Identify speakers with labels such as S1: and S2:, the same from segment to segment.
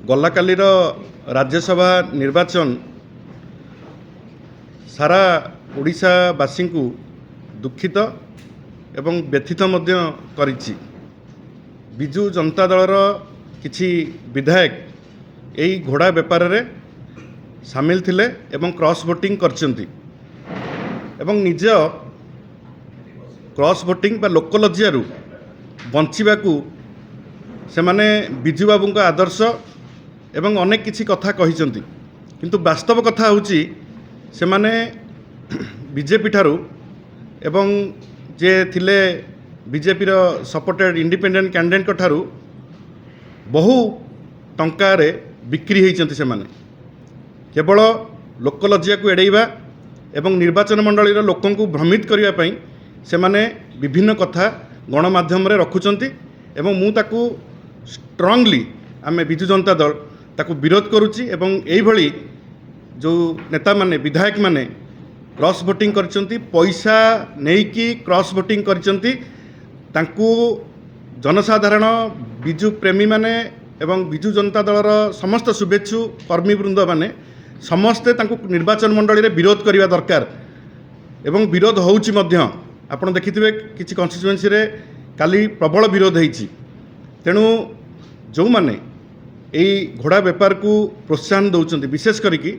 S1: गला कालीर राज्यसभा निर्वाचन सारा ओडिशावासी को दुखित एवं व्यथित मध्य करिछि। बिजु जनता दलर किछि विधायक एई घोड़ा बेपार रे सामिल थिले एवं क्रॉस वोटिंग करचंती एवं निज क्रॉस वोटिंग बा लोकलज्जारू बंचिबाकू से माने बिजु बाबू का आदर्श एवं अनेक किछि कथा कहिसंती, किंतु वास्तव कथा होची से माने बीजेपी ठारू एवं जे थिले बीजेपी रो सपोर्टेड इंडिपेंडेंट कैंडिडेट ठारू बहु टंका रे बिक्री होइचंती। से माने केवल लोकलज्जा को एड़ेइबा एवं निर्वाचन मंडली लोकों को भ्रमित करने पई से माने विभिन्न कथा गणमाध्यम रे रखुचंती एवं मु ताकू स्ट्रांगली आमे बिजु जनता दल ताकू विरोध करुच्ची एवं एई भली जो नेता माने विधायक माने क्रॉस वोटिंग करचंती पैसा नेकी क्रॉस वोटिंग करचंती तांकू जनसाधारण बिजु प्रेमी माने एवं बिजु जनता दलर समस्त शुभेच्छु कर्मी वृंद माने समस्ते तांकू निर्वाचन मंडली रे विरोध करिवा दरकार एवं विरोध होउची मध्य आपण देखिथिबे किछि कन्स्टिट्युएंसी रे काली प्रबल विरोध होइची। तेणु जो माने एई घोड़ा बेपार को प्रोत्साहन दौरान विशेष करिकी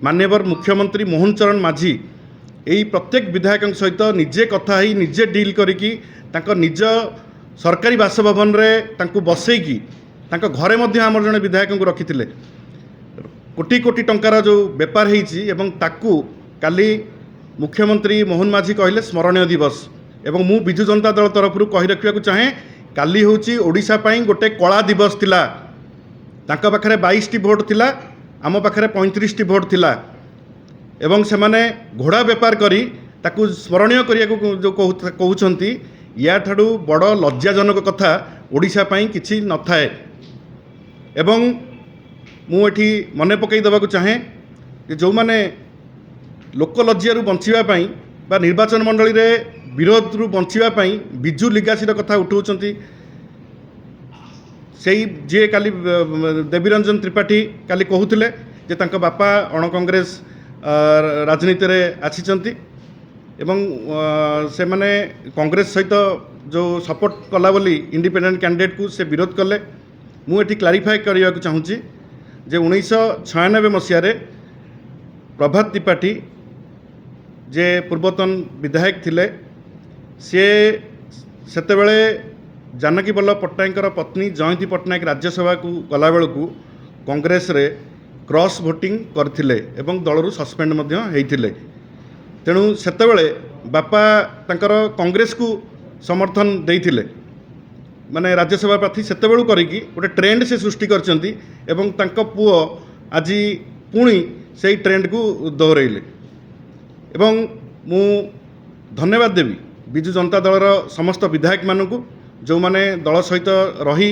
S1: माननीय मुख्यमंत्री मोहन चरण माझी एई प्रत्येक विधायक सहित निजे कथा ही निजे डील करिकी तांको निज सरकारी बासभवन रे तांको बसैकी तांको घरे मध्य आमर जने विधायक को रखिथिले। कोटी कोटी टंकार जो बेपार होइची एवं ताकू काली मुख्यमंत्री मोहन माझी कहले स्मरणीय दिवस एवं मु बिजु जनता दल तरफ कही रखा चाहे काली होची ओडिशा पई गोटे कला दिवस थिला। तांका पाखरे 22टी भोट थिला, आम पाखरे 35टी भोट थिला एवं से माने घोड़ा बेपार करी ताकू स्मरणीय करिया जो कहउछंती या ठाडू बड़ लज्जाजनक कथा ओडिशा पई किछि न थाए। एवं मु एठी मने पकई देबा को चाहे कि जो माने लोकलज्जारू बंचिबा पई बा निर्वाचन मंडली रे विरोध रु बंचिबा पई बिजु लिगासीर कथा उठाउछंती सेई जे काली देवीरंजन त्रिपाठी काली कहूथिले जे तांका बापा अण कांग्रेस राजनीति रे आछिचंती एवं से माने कांग्रेस सहित जो सपोर्ट कला बोली इंडिपेंडेंट कैंडिडेट को से विरोध कले। मु एठी क्लारिफाई करिया को चाहूँगी जे 1996 मसीह रे प्रभात त्रिपाठी जे पूर्वतन विधायक थिले से सेतेबेले जानकी वल्लभ पट्टनायक पत्नी जयंती पट्टनायक राज्यसभा को गला बेलू कांग्रेस रे क्रॉस वोटिंग करथिले एवं दलरू सस्पेंड मध्य हेइथिले। तेणु सेतेबेले बापा तांकर कांग्रेस को समर्थन देइथिले माने राज्यसभा प्रार्थी सेतेबेलू करिकी गोटे ट्रेंड से सृष्टि करचंती एवं तांको पुओ आज पुणी से ट्रेंड को दोहराइले। एवं मु धन्यवाद देवी बिजु जनता दलर समस्त विधायक मानू जो माने दल सहित रही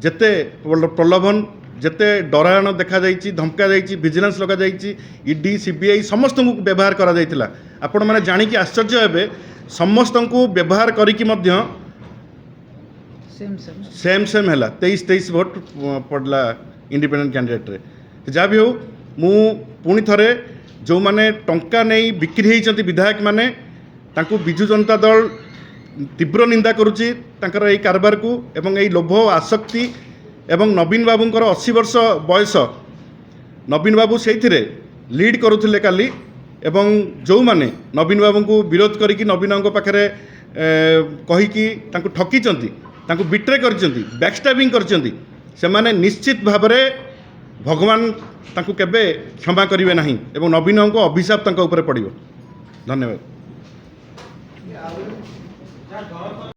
S1: जेते प्रलोभन जेते डरायण देखा जाइछि धमका जाइछि विजिलेंस लगा जाइछि ईडी सीबीआई समस्त को व्यवहार करा जाइतिला। आपण माने जानी कि आश्चर्य हेबे समस्त को व्यवहार करिकी मध्य सेम हैला 23 वोट पड़ला इंडिपेंडेंट कैंडिडेट रे। जहाँ भी हो मु पुणी थरे जो माने टंका नहीं बिक्री होइचंती विधायक माने तांको बिजु जनता दल तीव्र निंदा करुच्ची तांकर एई कारबार को एवं एई लोभ आसक्ति एवं नवीन बाबूंकर 80 वर्ष बयस नवीन बाबू से लीड करुथिले काली एवं जो माने नवीन बाबू को विरोध करिकी नवीन पाखरे कहीकि तांको ठकीचंती तांको बिट्रे करचंती बैकस्टैबिंग करचंती से माने निश्चित भाव में भगवान तांको केबे क्षमा करिवे नहीं एवं नवीन को अभिशाप तांको ऊपर पड़िबो। धन्यवाद।